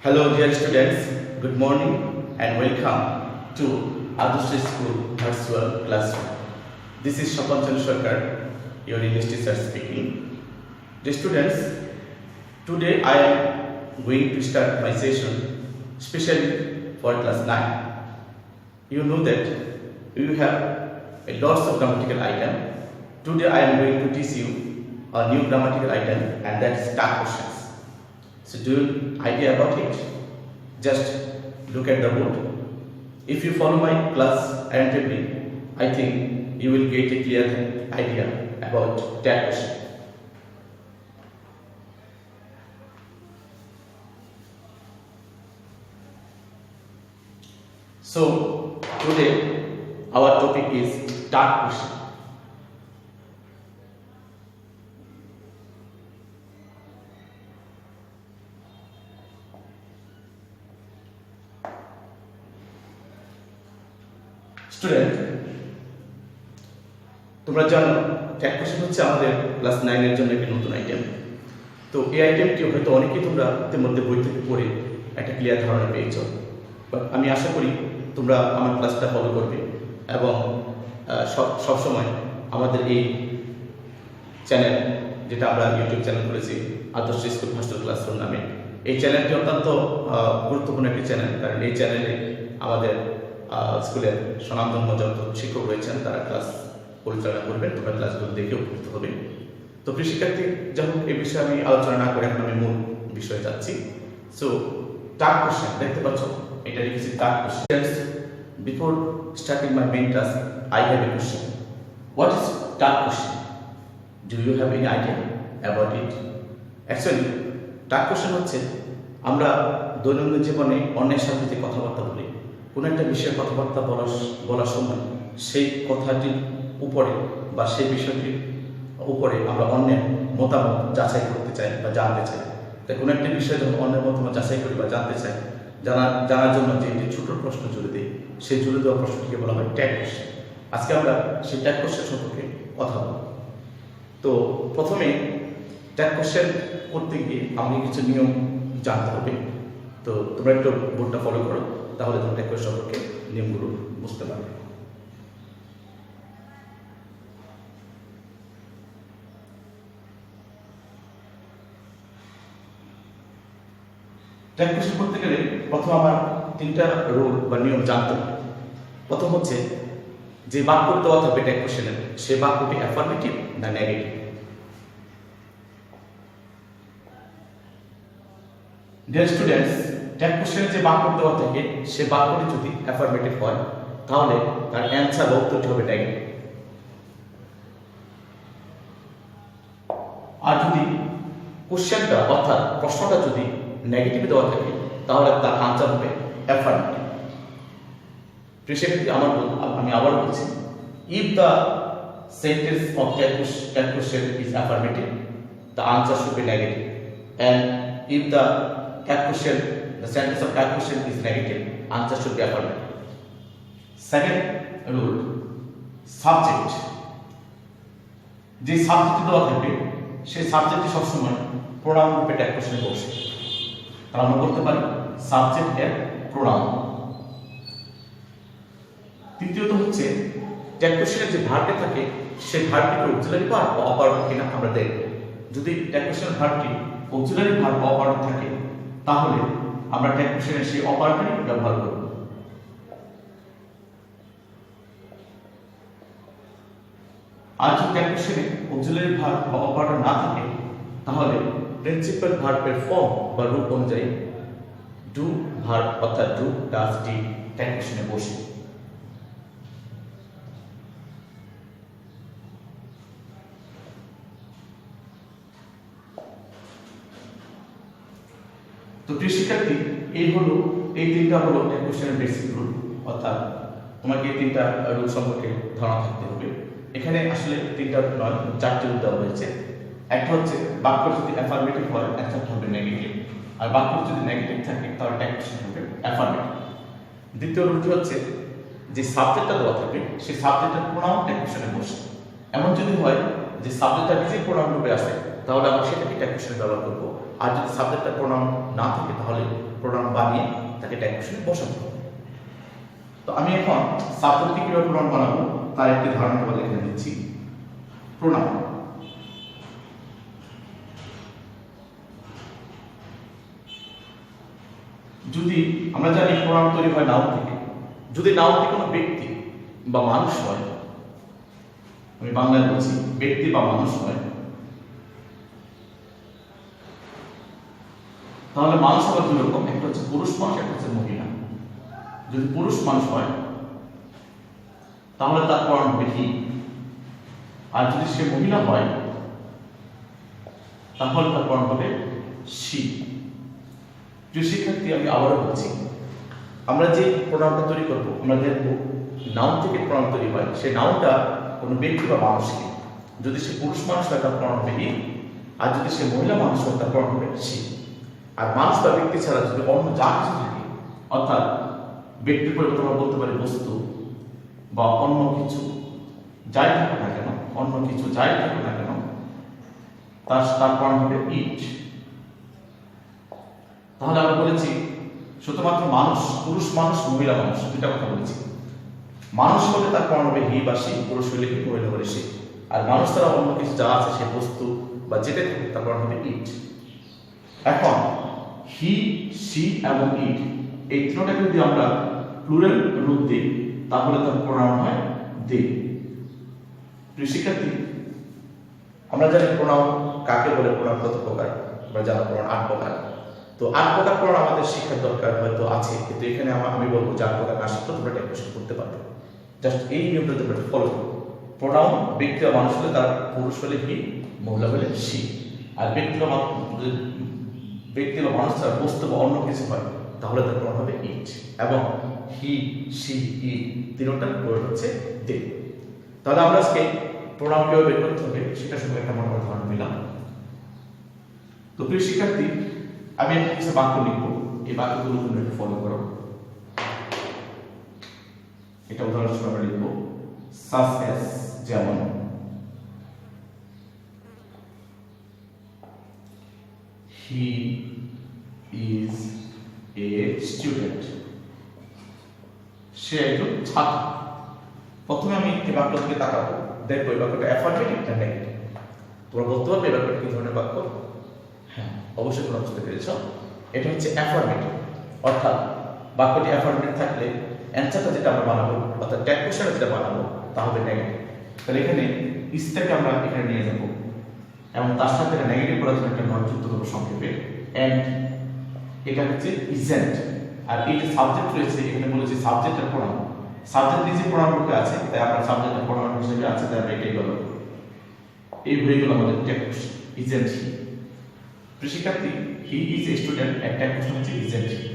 Hello dear students, good morning and welcome to Adarsh School Virtual Classroom. This is Shapanchan Sarkar, your English teacher speaking. Dear students, today I am going to start my session specially for class 9. You know that you have a lots of grammatical item. Today I am going to teach you a new grammatical item, and that is tag questions. So do you idea about it? Just look at the board. If you follow my class attentively, I think you will get a clear idea about tag question. So today our topic is tag question. Student, তোমরা জানো tag question হচ্ছে আমাদের class 9 এর জন্য একটা নতুন item. তো এই আইটেমটি হয়তো অনেকেই তোমরা ইতিমধ্যে বই থেকে পড়ে একটা ক্লিয়ার ধারণা পেয়েছো, বাট আমি আশা করি তোমরা আমার ক্লাসটা ফলো করবে এবং সবসময় আমাদের এই চ্যানেল, যেটা আমরা ইউটিউব চ্যানেল করেছি আদর্শ স্কুল ভার্চুয়াল ক্লাসরুম নামে, এই চ্যানেলটি অত্যন্ত গুরুত্বপূর্ণ একটি চ্যানেল। কারণ এই চ্যানেলে আমাদের স্কুলের স্বনামধন্য যত শিক্ষক রয়েছেন তারা ক্লাস পরিচালনা করবেন, তোমরা ক্লাসগুলো দেখে উপকৃত হবে। তো প্রিয় শিক্ষার্থী, যাই হোক এই বিষয়ে আমি আলোচনা না করে এখন আমি মূল বিষয়ে যাচ্ছি। সো টাগ কোশ্চেন দেখতে পাচ্ছ, এটা লিখেছি tag question. Before starting my main task I have a question. What is tag question? Do you have any idea about it? Actually tag question হচ্ছে আমরা দৈনন্দিন জীবনে অন্যের সাথে যে কথাবার্তা বলি, কোনো একটা বিষয়ে কথাবার্তা বলার সময় সেই কথাটির উপরে বা সেই বিষয়টির উপরে আমরা অন্যের মতামত যাচাই করতে চাই বা জানতে চাই। তাই কোনো একটা বিষয়ে যখন অন্যের মতামত যাচাই করি বা জানতে চাই, জানার জন্য যে ছোট প্রশ্ন জুড়ে দিই, সেই জুড়ে দেওয়া প্রশ্নটিকে বলা হয় ট্যাগ কোশ্চেন। আজকে আমরা সেই ট্যাগ কোশ্চেন সম্পর্কে কথা বলব। তো প্রথমে ট্যাগ কোশ্চেন করতে গিয়ে আমাকে কিছু নিয়ম জানতে হবে। তো তোমরা একটু বোর্ডটা ফলো করো, তাহলে তোমরা ট্যাগ কোশ্চেন সম্পর্কে নিয়মগুলো বুঝতে পারবে। ট্যাগ কোশ্চেন করতে গেলে প্রথম আমার 3টা রুল বা নিয়ম জানতে হবে। প্রথম হচ্ছে যে বাক্য দেওয়া থাকবে ট্যাগ কোশ্চেনে, সে বাক্যটি অ্যাফার্মেটিভ না নেগেটিভ। ডিয়ার স্টুডেন্টস, ট্যাগ কোশ্চেনে যে বাক্য দেওয়া থাকে সে বাক্যটি যদি অ্যাফার্মেটিভ হয় তাহলে তার অ্যান্সার বা উত্তরটি হবে নেগেটিভ। আর যদি কোশ্চেনটা অর্থাৎ প্রশ্নটা যদি নেগেটিভ দেওয়া থাকে তাহলে তার আনসার হবে অ্যাফার্মেটিভ। আমি আবার বলছি, if the sentence of tag question is affirmative, the answer should be negative, and if the sentence of tag question is negative, answer should be affirmative. Second rule, subject, যে subject দেওয়া থাকবে সেই সাবজেক্টটি সবসময় pronoun রূপে tag কোশ্চেনে বসে। তাহলে আমরা বলতে পারি সাবজেক্ট এর প্রোনাউন। তৃতীয়ত হচ্ছে ট্যাগ কোশ্চেনের যে ভার্বটি থাকে সেই ভার্বটি অক্সিলারি ভার্ব বা অপারেটর কিনা আমরা দেখব। যদি ট্যাগ কোশ্চেনের ভার্বটি অক্সিলারি ভার্ব বা অপারেটর থাকে তাহলে আমরা ট্যাগ কোশ্চেনের সেই অপারেটরই ব্যবহার করব। আর যদি ট্যাগ কোশ্চেনে অক্সিলারি ভার্ব বা অপারেটর না থাকে তাহলে প্রিন্সিপাল ভার্বের ফর্ম বা রূপ অনুযায়ী ডু ভার্ব অর্থাৎ ডু, ডাজ, ডিড ট্যাগ কোশ্চেনে বসে। তো প্রিয় শিক্ষার্থী, এই 3টা হলো ট্যাগ কোশ্চেনের বেসিক রুল, অর্থাৎ তোমাকে এই 3টা রুল সম্পর্কে ধারণা থাকতে হবে। এখানে আসলে 3টা নয় 4টে রুল দেওয়া হয়েছে। একটা হচ্ছে বাক্য যদি অ্যাফার্মেটিভ হয় অ্যান্সারটা হবে নেগেটিভ, আর বাক্য যদি নেগেটিভ থাকে তাহলে ট্যাগ কোশ্চেন হবে অ্যাফার্মেটিভ। দ্বিতীয় রুলটি হচ্ছে যে সাবজেক্টটা দেওয়া থাকে সেই সাবজেক্টের প্রোনাউন ট্যাগ কোশ্চেনে বসে। এমন যদি হয় যে সাবজেক্টটা নিজের প্রোনাউন রূপে আসে তাহলে আমরা সেটাকে ট্যাগ কোশ্চেনে ব্যবহার করব। আর যদি সাবজেক্টটা প্রোনাউন না থাকে তাহলে প্রোনাউন বানিয়ে তাকে ট্যাগ কোশ্চেনে বসাতে হবে। তো আমি এখন সাবজেক্টকে কিভাবে প্রোনাউন বানাবো তার একটি ধারণা তোমাদের এখানে দিচ্ছি। প্রোনাউন যদি আমরা জানি প্রোনাউন তৈরি হয় নাউন থেকে, যদি নাউনটি কোনো ব্যক্তি বা মানুষ হয়, আমি বাংলায় বলছি ব্যক্তি বা মানুষ হয়, তাহলে মানুষ আবার দুই রকম, একটা হচ্ছে পুরুষ মানুষ, একটা হচ্ছে মহিলা। যদি পুরুষ মানুষ হয় তাহলে তার প্রোনাউন হবে হি, আর যদি সে মহিলা হয় তাহলে তার প্রোনাউন হবে শি। প্রিয় শিক্ষার্থী, আমি আবারও বলছি, আমরা যে প্রোনাউনটা তৈরি করবো, আমরা দেখবো নাউন থেকে প্রোনাউন তৈরি হয়, সেই নাউনটা কোনো ব্যক্তি বা মানুষকে, যদি সে পুরুষ মানুষ হয় তার প্রোনাউন হবে হি, আর যদি সে মহিলা মানুষ হয় তার প্রোনাউন হবে শি। আর মানুষ বা ব্যক্তি ছাড়া যদি অন্য যা কিছু থাকে, অর্থাৎ ব্যক্তির পরিবর্তে আমরা বলতে পারি বস্তু বা অন্য কিছু যাই থাকুক না কেন, অন্য কিছু যাই থাকুক না কেন, তার প্রোনাউন হবে ইট। তাহলে আমরা বলেছি শুধুমাত্র মানুষ, পুরুষ মানুষ, মহিলা মানুষ, দুইটা কথা বলেছি। মানুষ হলে তার প্রোনাউন হবে হি বা সি, পুরুষ হলে হি, মহিলা হলে সি। আর মানুষ ছাড়া অন্য কিছু যা আছে, সে বস্তু বা যেটা থাকে, তার প্রোনাউন হবে ইট। এখন হি, সি এবং ইট এই তিনটাকে যদি আমরা প্লুরাল রূপ দিই তাহলে তার প্রোনাউন হয় দে। প্রিয় শিক্ষার্থী, আমরা জানি প্রোনাউন কাকে বলে, প্রোনাউন কত প্রকার, আমরা জানি প্রোনাউন 8 প্রকার। তো 8 প্রকার প্রোনাউন আমাদের শিক্ষার দরকার হয়তো আছে, কিন্তু এখানে আমি বলবো যে 8 প্রকার না শিখলে তোমরা ট্যাগ কোশ্চেন করতে পারবে। জাস্ট এই নিয়মটা তোমরা ফলো করো। প্রোনাউন ব্যক্তি বা মানুষ হলে তার পুরুষ হলে হি, মহিলা হলে সি। আর ব্যক্তি বা মানুষ ছাড়া বস্তু বা অন্য কিছু হয় তাহলে তার প্রোনাউন হবে ইট, এবং হি, সি, ইট তিনটার প্রয়োগ হচ্ছে দে। তাহলে আমরা আজকে প্রোনাউন কিভাবে বের করতে হবে সেটা সম্পর্কে একটা মনে ধারণা পেলাম। তো প্রিয় শিক্ষার্থী, আমি একটা কিছু বাক্য লিখব, এই বাক্যগুলো তোমরা একটু ফলো করো। এটা উদাহরণস্বরূপ আমরা লিখব সাস এস, যেমন হি ইজ এ স্টুডেন্ট, সে একজন ছাত্র। প্রথমে আমি এই বাক্যটাকে তাকাবো, দেখবো এই বাক্যটা অ্যাফার্মেটিভ না নেগেটিভ। তোমরা বলতে পারবে এই বাক্যটা কি ধরনের বাক্য? হ্যাঁ, অবশ্যই তোমরা বুঝতে পেরেছ, এটা হচ্ছে অ্যাফার্মেটিভ। অর্থাৎ বাক্যটি অ্যাফার্মেটিভ থাকলে অ্যান্সারটা যেটা আমরা বানাবো, অর্থাৎ ট্যাগ কোশ্চেনটা যেটা বানাবো তা হবে নেগেটিভ। তাহলে এখানে ইজটাকে আমরা এখানে নিয়ে যাব এবং তার সাথে নেগেটিভ করার জন্য একটা নট যুক্ত করব সংক্ষেপে, এন্ড এটা হচ্ছে ইজেন্ট। আর এই যে সাবজেক্ট রয়েছে এখানে বলেছি সাবজেক্টের প্রোনাউন, সাবজেক্ট নিজে প্রোনাউন রূপে আছে, তাই আমরা সাবজেক্টের প্রোনাউন হিসেবে আছে, তাই আমরা এটাই বলবো। এই হয়ে গেল আমাদের ট্যাগ কোশ্চেন, ইজেন্ট হি। শিক্ষার্থী, হি ইজ এ স্টুডেন্ট, একটা ট্যাগ কোশ্চেন হচ্ছে ইজেন্ট হি।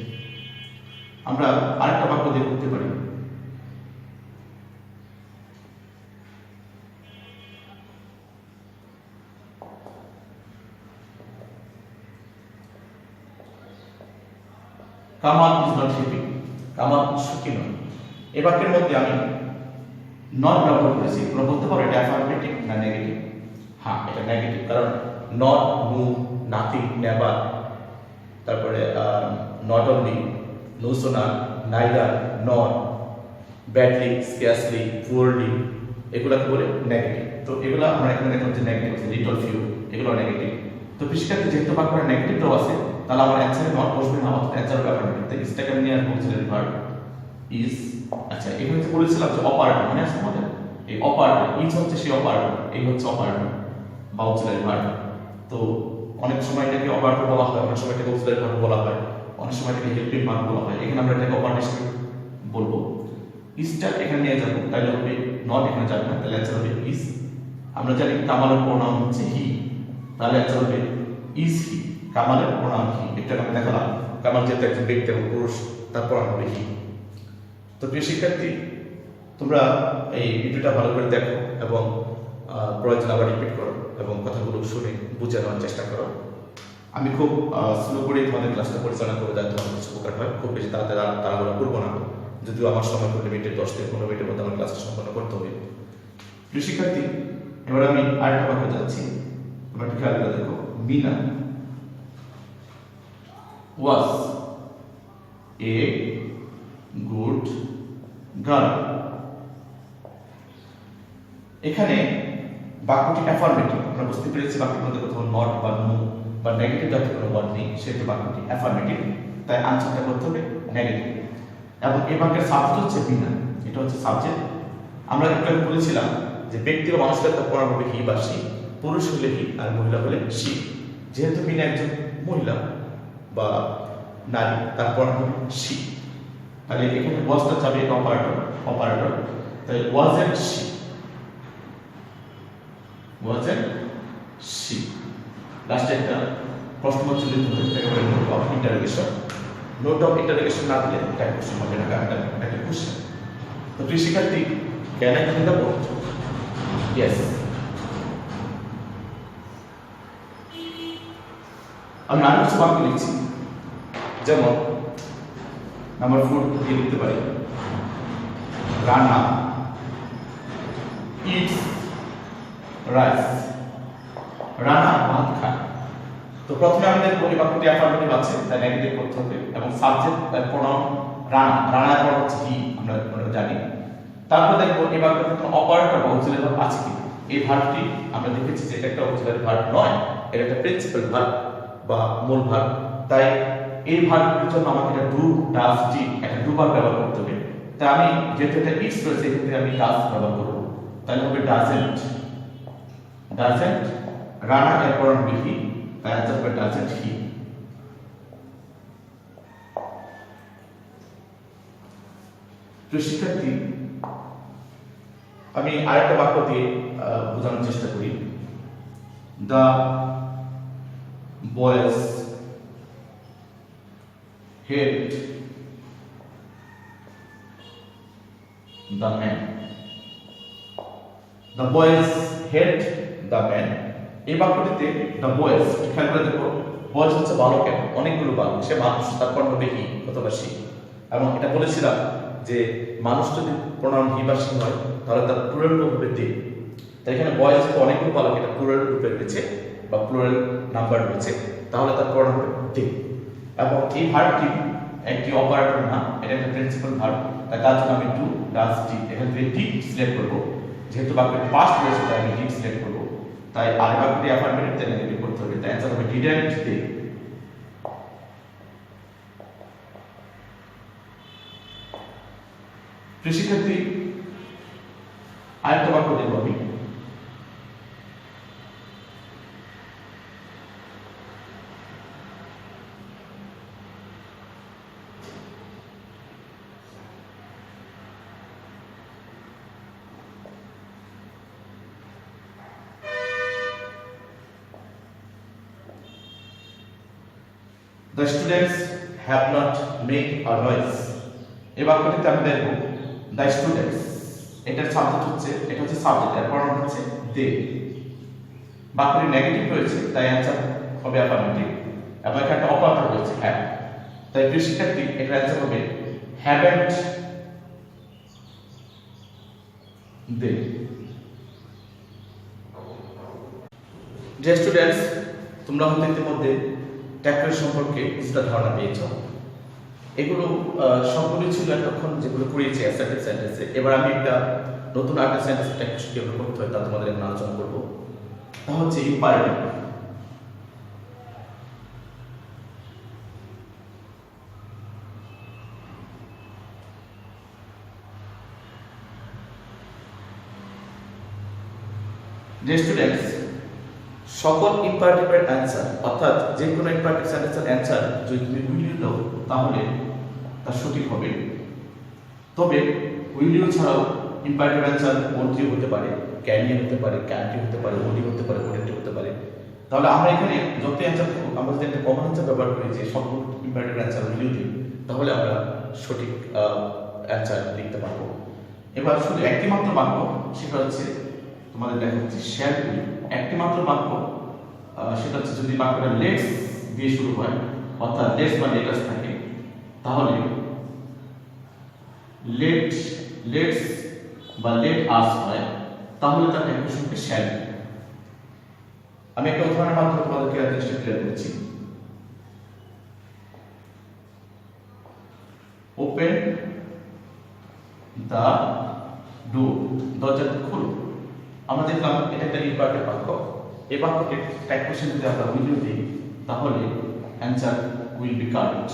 আমরা আরেকটা বাক্য দিয়ে করতে পারি, Kamal is not happy, Kamal সুখী নয়। এই বাক্যের মধ্যে আমি নট ব্যবহার করেছি। তোমরা বলতে পারো এটা অ্যাফার্মেটিভ না নেগেটিভ? হ্যাঁ, এটা নেগেটিভ, কারণ নট, নো, নাথিং, নেভার, তারপরে not only, no sooner, neither, not, badly, scarcely, poorly, এগুলাকে বলে নেগেটিভ। তো এগুলো আমরা এখানে দেখলাম যে নেগেটিভ আছে, লিটল ফিউ, এগুলো নেগেটিভ। তো শিক্ষার্থী, যেহেতু বাক্যটা নেগেটিভ দেওয়া আছে তাহলে আমার অ্যান্সারে নট বসবে না, অর্থাৎ অ্যান্সার হবে অ্যাফার্মেটিভ। তাই ইজটাকে আমি নিয়ে আসবো অক্সিলারি ভার্ব ইজ। আচ্ছা, এখানে যে বলেছিলাম যে অপারেটর, মনে আছে আমাদের? এই অপারেটর, ইজ হচ্ছে সেই অপারেটর, এই হচ্ছে অপারেটর বা অক্সিলারি ভার্ব। তো অনেক সময় এটাকে অপারেটর বলা হয়, অনেক সময় এটাকে অক্সিলারি ভার্ব বলা হয়, অনেক সময় এটাকে হেল্পিং ভার্ব বলা হয়। এখানে আমরা এটাকে অপারেটর হিসেবে বলবো। ইজটা এখানে নিয়ে যাবো, তাহলে হবে নট, এখানে যাবে না, তাহলে অ্যান্সার হবে ইজ। আমরা জানি কামালের প্রোনাউন হচ্ছে হি, তাহলে অ্যান্সার হবে ইজ হি। কামালের প্রোনাউন হি, এটা আমি দেখালাম। কামাল যেহেতু একজন ব্যক্তি এবং পুরুষ, তার প্রোনাউন হবে হি। তো প্রিয় শিক্ষার্থী, তোমরা এই ভিডিওটা ভালো করে দেখো এবং প্রয়োজন আবার রিপিট করো এবং কথাগুলো শুনে বুঝে নেওয়ার চেষ্টা করো। আমি খুব স্লো করে তোমাদের ক্লাসটা পরিচালনা করবো, যাতে তোমাদের কিছু উপকার হয়। খুব বেশি তাড়াহুড়া করবো না, যদিও আমার সময় খুব লিমিটেড, 10 থেকে 15 মিনিটের মধ্যে আমার ক্লাসটা সম্পন্ন করতে হবে। প্রিয় শিক্ষার্থী, এবার আমি আরেকটা বাক্য যাচ্ছি, তোমরা একটু খেয়াল করে দেখো। Mina was a good girl। এখানে বাক্যটি অ্যাফার্মেটিভ, আমরা বুঝতে পেরেছি বাক্যের মধ্যে কোথাও নট বা নো বা নেগেটিভ জাতীয় কোনো ওয়ার্ড নেই, সেহেতু বাক্যটি অ্যাফার্মেটিভ, তাই আনসারটা করতে হবে নেগেটিভ। এবং এই বাক্যের সাবজেক্ট হচ্ছে বিনা, এটা হচ্ছে সাবজেক্ট। আমরা একটু বলেছিলাম যে ব্যক্তি বা মানুষের প্রণাম হবে হি বা সি, পুরুষ হলে হি আর মহিলা হলে সি। যেহেতু বিনা একজন মহিলা বা নারী, তার প্রণাম হবে সি, তাহলে এখানে ওয়াজটা যাবে অপারেটর, তাই ওয়াজেন্ট সি, wasn't she। লাস্টে একটা প্রশ্নবাচক দিতে হবে, একেবারে note of interrogation. Note of interrogation না দিলে এটা কোশ্চেন হবে না, কারণ একটা কোশ্চেন। তো প্রিয় শিক্ষার্থী, can I clean the board? Yes. আমি আরো কিছু বাক্য লিখছি, যেমন নাম্বার 4 দিয়ে লিখতে পারি রান্না, ইটস রাইস। রানা ভাত খায়। তো প্রথমে আমাদের এই বাক্যটি অ্যাফার্মেটিভ আছে, তাই নেগেটিভ করতে হবে, এবং সাবজেক্ট প্রনাউন রানা, রানার পর হচ্ছে হি, আমরা জানি। তারপর দেখব এই বাক্যের মধ্যে অপারেটর বা অক্সিলারি ভার্ব আছে কি। এই ভার্বটি আমরা দেখেছি যে এটা একটা অক্সিলারি ভার্ব নয়, এটা একটা প্রিন্সিপাল ভার্ব বা মূল ভার্ব। তাই এই ভার্বটির জন্য আমাকে এটা ডু, ডাজ, ডিড একটা দুবার ব্যবহার করতে হবে। তাই আমি যেহেতু এটা ইটস রয়েছে, এক্ষেত্রে আমি ডাজ ব্যবহার করব, তাহলে হবে ডাজেন্ট। রানা এর পর হবে হি, তাই আনসার হবে ডাজেন্ট হি। তো শিক্ষার্থী, আমি আরেকটা বাক্য দিয়ে বোঝানোর চেষ্টা করি। The boys head the man. The boys head the man. এই বাক্যটিতে দ্য বয়েজ, খেয়াল করে দেখো, বয়েজ হচ্ছে বালকের, অনেকগুলো বালক, সে মানুষ, তারপর হবে হি অথবা সি। এবং এটা বলেছিলাম যে মানুষ যদি প্রনাউন হি বা সি হয়, তাহলে তার প্লুরাল রূপ হবে দে। তাই এখানে বয়েজ অনেকগুলো বালক, এটা প্লুরাল রূপে রয়েছে বা প্লুরাল নাম্বার রয়েছে, তাহলে তার প্রনাউন হবে দে। এবং এই ভার্বটি একটি অপারেটর না, এটা একটা প্রিন্সিপাল ভার্ব, তাই তার জন্য আমি ডু, ডাজ, ডিড, এখান থেকে ডিড সিলেক্ট করব। যেহেতু বাক্যটি পাস্ট রয়েছে, তাই আমি ডিড সিলেক্ট করব। তাই আর বাক্যটি অ্যাফার্মেটিভ, তাই নেগেটিভ করতে হবে, তাই অ্যানসার হবে ডিডন্ট দে। প্রিয় শিক্ষার্থী, আরেকটা বাক্য দেব আমি। The students have not made a noise। এই বাক্যটিতে আমি দেখব the students, এটার সাবজেক্ট হচ্ছে, এটা হচ্ছে সাবজেক্ট, এর প্রনাউন হচ্ছে they। বাক্যটি নেগেটিভ রয়েছে, তাই অ্যানসার হবে অ্যাফার্মেটিভ, এবং এখানে একটা অপারেটর রয়েছে হ্যাভ। তাই প্রিয় শিক্ষার্থী, এটার অ্যানসার হবে haven't they। যে স্টুডেন্টস, তোমরা হয়তো ইতিমধ্যে ট্যাক্টর সম্পর্কে কিছুটা ধারণা পেয়েছ। এগুলো সবগুলোই ছিল এতক্ষণ যেগুলো করিয়েছি অ্যাসার্টিভ সেন্টেন্সে। এবার আমি একটা নতুন আর্টিভ সেন্টেন্স ট্যাক্টর কিভাবে করতে হয় তা তোমাদের এখন আলোচনা করবো। তা হচ্ছে ইম্পারেটিভ। যে স্টুডেন্টস, সকল ইম্পারেটিভের অ্যান্সার, অর্থাৎ যে কোনো ইম্পারেটিভ সেন্টেন্সের অ্যান্সার যদি তুমি উইল ইউ দাও, তাহলে তা সঠিক হবে। তবে উইল ইউ ছাড়াও ইম্পারেটিভ অ্যান্সার ওন্ট ইউ হতে পারে, ক্যান ইউ হতে পারে, ক্যান্ট ইউ হতে পারে, ওড ইউ হতে পারে, ওডেন্ট ইউ হতে পারে। তাহলে আমরা এখানে যত অ্যান্সার, আমরা যদি একটা কমন অ্যান্সার ব্যবহার করি যে সকল ইম্পারেটিভ অ্যান্সার উইল ইউ দিই, তাহলে আমরা সঠিক অ্যান্সার লিখতে পারবো। এবার শুধু একটি মাত্র বাক্য, সেটা হচ্ছে তোমাদের দেখা হচ্ছে শ্যাল বি। একটি মাত্র বাক্য, সেটা হচ্ছে যদি বাক্যটা লেটস দিয়ে শুরু হয়, অর্থাৎ লেটস বা লেটাস থাকে, তাহলে লেটস বা লেট আস হয়, তাহলে তার কন্ডিশনকে শ্যাল বি। আমি একটা উদাহরণের মাধ্যমে তোমাদেরকে জিনিসটা ক্লিয়ার করছি। ওপেন দ্য ডোর, দরজাটা খুলো। আমরা দেখলাম এটা একটা ইম্পারেটিভ বাক্য। এই বাক্যকে টাইপ কোশ্চেন যদি আমরা উইল দিই তাহলে অ্যান্সার উইল বি কারেক্ট।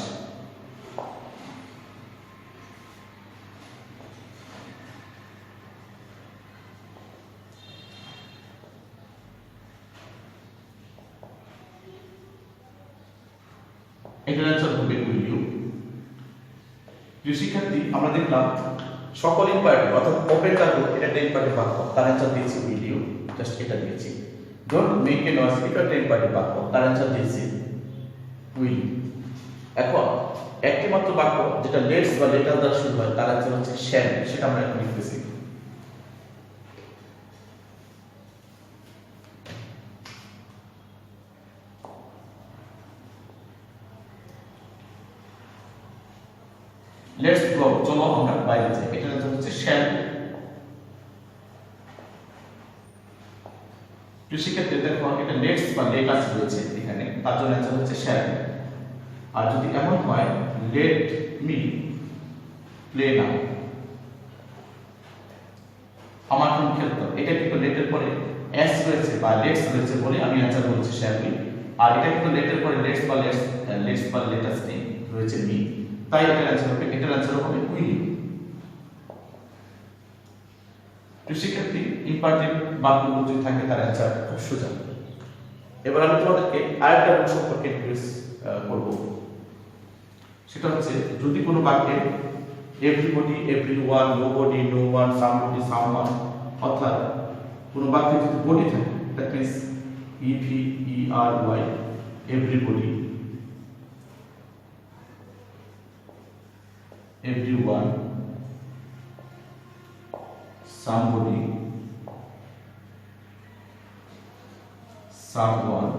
এটার অ্যান্সার হবে উইল ইউ। প্রিয় শিক্ষার্থী, আমরা দেখলাম সকল ইম্পারেটিভ অর্থাৎ ওপেন দ্য ডোর এটা একটা ইম্পারেটিভ বাক্য, তার অ্যান্সার দিয়েছি উইল ইউ, জাস্ট এটা দিয়েছি। ডোন্ট মেক এ নয়েজ এটা একটা ইম্পারেটিভ বাক্য, তার অ্যান্সার দিয়েছি উইল ইউ। এখন একটি মাত্র বাক্য যেটা লেটস বা লেটার দ্বারা শুরু হয় তার অ্যান্সার হচ্ছে শ্যাল, সেটা আমরা এখন লিখতেছি। লেটস গো, চলো আমরা বাইরে যাই, এটার অ্যান্সার হচ্ছে শ্যাল। কৃষিক্ষেত্রে দেখো এটা লেটস বা লেটাস রয়েছে এখানে, তার জন্য অ্যান্সার হচ্ছে শ্যাল। আর যদি এমন হয় লেট মি প্লে নাও, আমার কোন খেলতে, এটা কিন্তু লেটের পরে এস রয়েছে বা লেটস রয়েছে বলে আমি অ্যান্সার বলছি শ্যাল মি। আর এটা কিন্তু লেটের পরে লেটস বা লেটাস নেই, রয়েছে মি, তাই এটার অ্যান্সার হবে উইল ইউ। তো শিক্ষার্থী, ইম্পারেটিভ বাক্যগুলো যদি থাকে তার অ্যান্সার খুব সোজা। এবার আমি তোমাদেরকে আরেকটা রুল সম্পর্কে ইন্ট্রোডিউস করব, সেটা হচ্ছে যদি কোনো বাক্যে everybody, everyone, nobody, no one, somebody, someone, অর্থাৎ কোনো বাক্যে যদি বডি থাকে, that means EVERY, everybody, everyone, somebody, someone,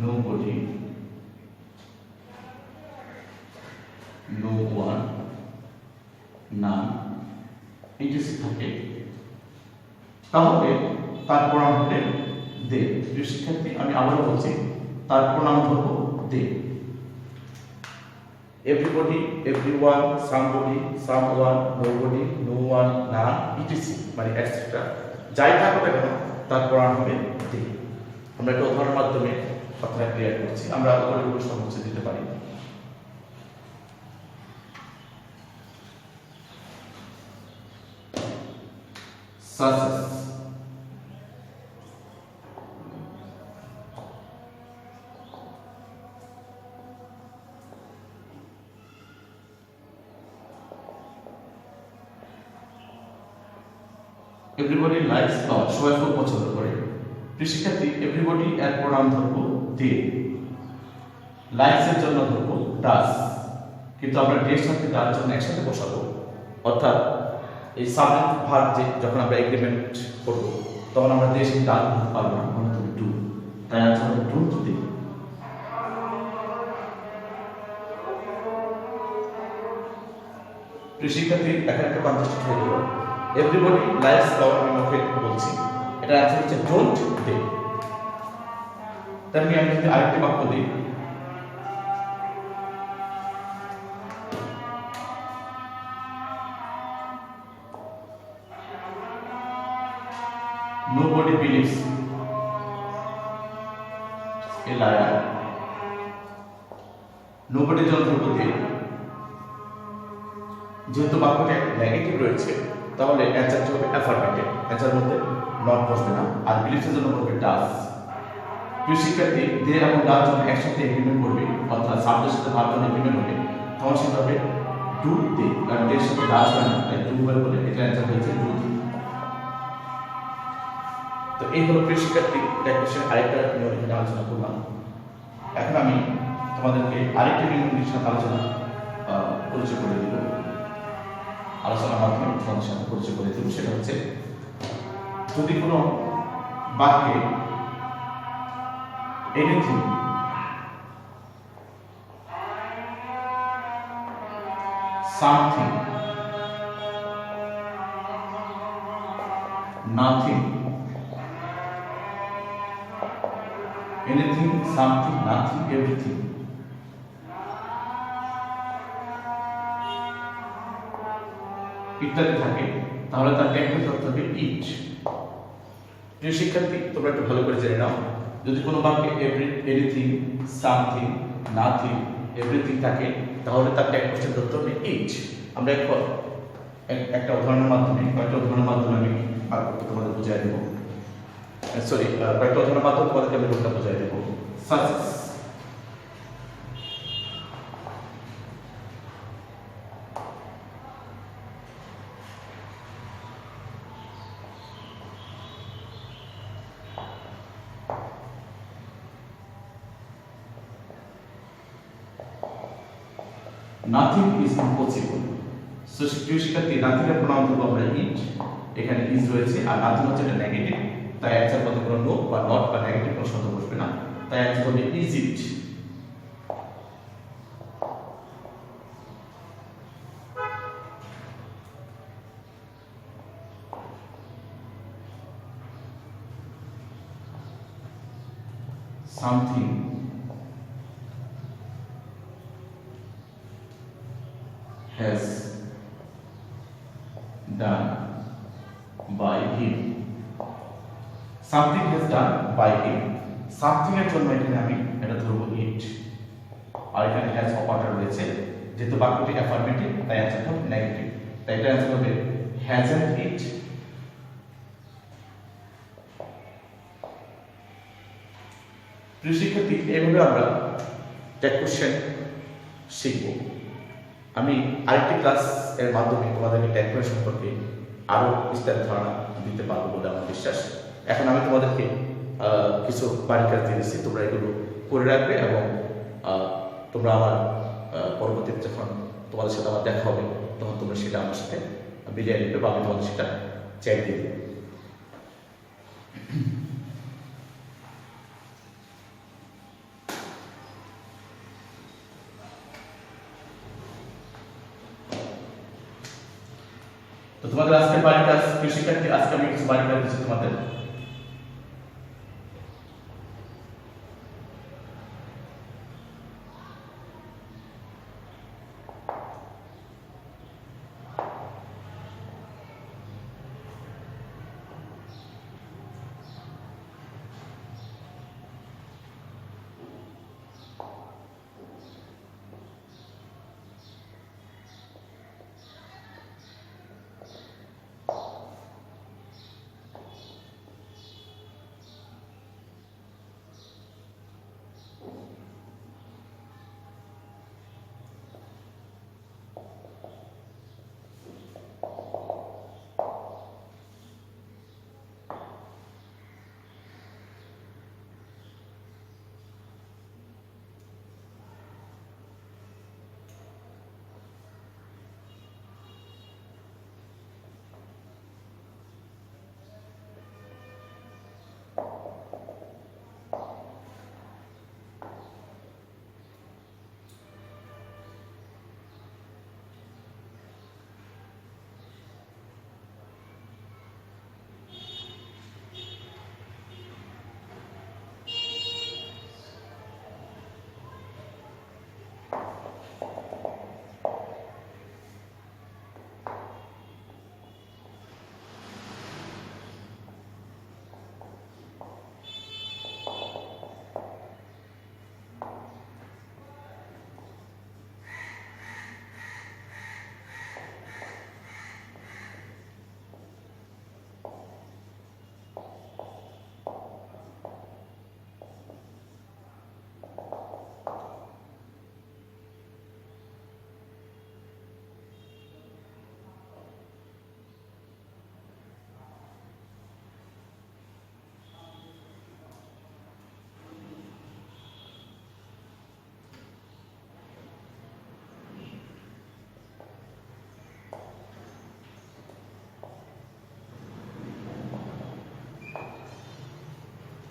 nobody, no one, none, etc. থাকে, তাহলে তার প্রণাম হবে দে। প্রিয় শিক্ষার্থী, আমি আবারও বলছি, তার প্রণাম ধরবো দে। everybody, everyone, somebody, someone, nobody, no one, none, etc. মানে এটসেট্রা যাই থাকুক না কেন তার প্রণাম হবে দে। আমরা একটা উদাহরণের মাধ্যমে কথাটা ক্লিয়ার করছি, আমরা উপরে সহজ দিতে পারি। such as, everybody likes flower, সবাই খুব পছন্দ করে। প্রিয় শিক্ষার্থী, এভরিবডি এর প্রণাম ধরবো দে, লাইকস এর জন্য ধরবো ডাস, কিন্তু আমরা ডের সাথে ডার জন্য একসাথে বসাবো, অর্থাৎ এই সাবজেক্ট ভার্ব যে যখন আমরা এগ্রিমেন্ট করব তখন আমরা ডের সাথে ডার ধরতে পারবো না, মনে হবে ডু, তাই আজ আমরা ডু দে। প্রিয় শিক্ষার্থী, এখানে একটা কনসেপ্ট হয়ে গেল, এভরিবডি লাইকস ফ্লাওয়ার, আমি মুখে বলছি, এটা অ্যান্সার হচ্ছে ডোন্ট দে। তার মানে আমি যদি আরেকটি বাক্য দিই, nobody believes a liar, nobody জন্য ধরবো দে। যেহেতু বাক্যটা নেগেটিভ রয়েছে তাহলে অ্যান্সারটি হবে অ্যাফার্মেটিভ, অ্যান্সার মধ্যে নট বসবে না, আর বিলিভসের জন্য বলবে ডাস। প্রিয় শিক্ষার্থী, দে এবং ডার জন্য একসাথে এগ্রিমেন্ট করবে, অর্থাৎ সাবজেক্টের সাথে ভার্ব জন্য এগ্রিমেন্ট হবে, তখন সেটা হবে ডু দে, কারণ দের সাথে ডাস হয় না, তাই ডু বলে এটা অ্যান্সার হয়েছে ডু দে। তো এই হলো প্রিয় শিক্ষার্থী ডেফিনিশন, আরেকটা নিয়ম নিয়ে আলোচনা করলাম। এখন আমি তোমাদেরকে আরেকটি নিয়মের সাথে আলোচনা পরিচয় করে দিব, আলোচনার মাধ্যমে তোমাদের সাথে পরিচয় করে দেব। সেটা হচ্ছে যদি কোনো বাক্যে anything, something, nothing, anything, something, nothing, everything ইত্যাদি থাকে, তাহলে তার টেকনিক অর্থ হবে ইট। প্রিয় শিক্ষার্থী, তোমরা একটু ভালো করে জেনে নাও, যদি কোনো বাক্যে এনিথিং, সামথিং, নাথিং, এভরিথিং থাকে, তাহলে তার টেকনিক অর্থ হবে ইট। আমরা একটা উদাহরণের মাধ্যমে, কয়েকটা উদাহরণের মাধ্যমে আমি আর তোমাদের বুঝিয়ে দেবো। সরি, কয়েকটা উদাহরণের মাধ্যমে তোমাদেরকে আমি রুলটা বুঝিয়ে দেবো। Success, nothing is impossible. So প্রিয় শিক্ষার্থী, নাথিং এর প্রনাউন ধরবো আমরা ইট, এখানে ইজ রয়েছে, আর নাথিং হচ্ছে এটা নেগেটিভ, তাই অ্যান্সার মধ্যে কোনো নো বা নট বা নেগেটিভ কোনো শব্দ বসবে না, তাই অ্যান্সার হবে is it. Something has done by him. Something has done by him. Something এর জন্য এখানে আমি এটা ধরবো ইট, আর এখানে হ্যাজ অপারেটর রয়েছে, যেহেতু বাক্যটি অ্যাফার্মেটিভ তাই অ্যান্সার হবে নেগেটিভ, তাই এটা অ্যান্সার হবে হ্যাজন্ট ইট। প্রিয় শিক্ষার্থী, এইভাবে আমরা ট্যাগ কোশ্চেন শিখব। আমি আরেকটি ক্লাস এর মাধ্যমে তোমাদেরকে ট্যাগ কোশ্চেন সম্পর্কে আরো বিস্তারিত ধারণা দিতে পারবো বলে আমার বিশ্বাস। এখন আমি তোমাদেরকে কিছু বাড়ির কাজ দিয়েছি, তোমরা এগুলো করে রাখবে এবং তোমরা আমার পরবর্তীতে যখন তোমাদের সাথে আমার দেখা হবে তখন তোমরা সেটা আমার সাথে মিলিয়ে নিবে বা আমি তোমাদের সেটা চেক দিয়ে দেবো। তো তোমাদের আজকের বাড়ির কাজ, প্রিয় শিক্ষার্থী, আজকে আমি কিছু বাড়ির কাজ দিচ্ছি তোমাদের।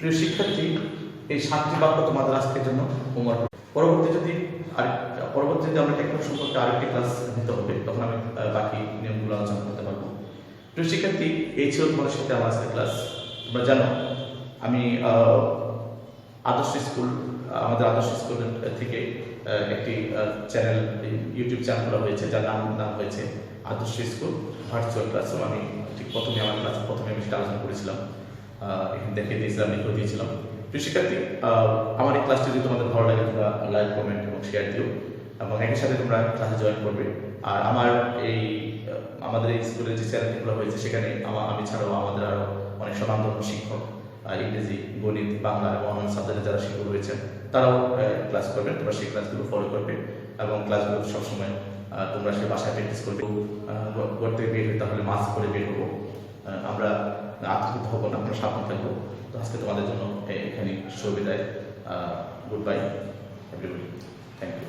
প্রিয় শিক্ষার্থী, এই 7টি বাক্য তোমাদের আজকের জন্য হোমওয়ার্ক। পরবর্তীতে আমরা টেকনিক সম্পর্কে আরেকটি ক্লাস নিতে হবে, তখন আমি বাকি নিয়মগুলো আলোচনা করতে পারবো। প্রিয় শিক্ষার্থী, এই ছিল তোমাদের সাথে আমার আজকের ক্লাস। তোমরা জানো আমি আমাদের আদর্শ স্কুল থেকে একটি চ্যানেল, ইউটিউব চ্যানেল খোলা হয়েছে, যার নাম হয়েছে আদর্শ স্কুল ভার্চুয়াল ক্লাসরুম। আমি ঠিক প্রথমে আমার ক্লাসে প্রথমে আমি সেটা আলোচনা করেছিলাম, এখানে দেখিয়ে দিয়েছিলাম, লিখেও দিয়েছিলাম। প্রিয় শিক্ষার্থী, আমার এই ক্লাসটি যদি তোমাদের ভালো লাগে তোমরা লাইক, কমেন্ট এবং শেয়ার দিও এবং একই সাথে তোমরা ক্লাসে জয়েন করবে। আর আমাদের এই স্কুলের যে চ্যানেলগুলো হয়েছে সেখানে আমি ছাড়াও আমাদের আরও অনেক স্বনামধন্য শিক্ষক, ইংরেজি, গণিত, বাংলা এবং অন্যান্য সাবজেক্টে যারা শিক্ষক রয়েছেন তারাও ক্লাস করবেন। তোমরা সেই ক্লাসগুলো ফলো করবে এবং ক্লাসগুলো সবসময় তোমরা সে বাসায় প্র্যাকটিস করবে। ঘর থেকে বের হই তাহলে মাস্ক করে বের হবো, আমরা আতঙ্কিত হবো না, আমরা সাবধান থাকবো। তো আজকে তোমাদের জন্য এখানে শুভ বিদায়। Good bye everybody, thank you.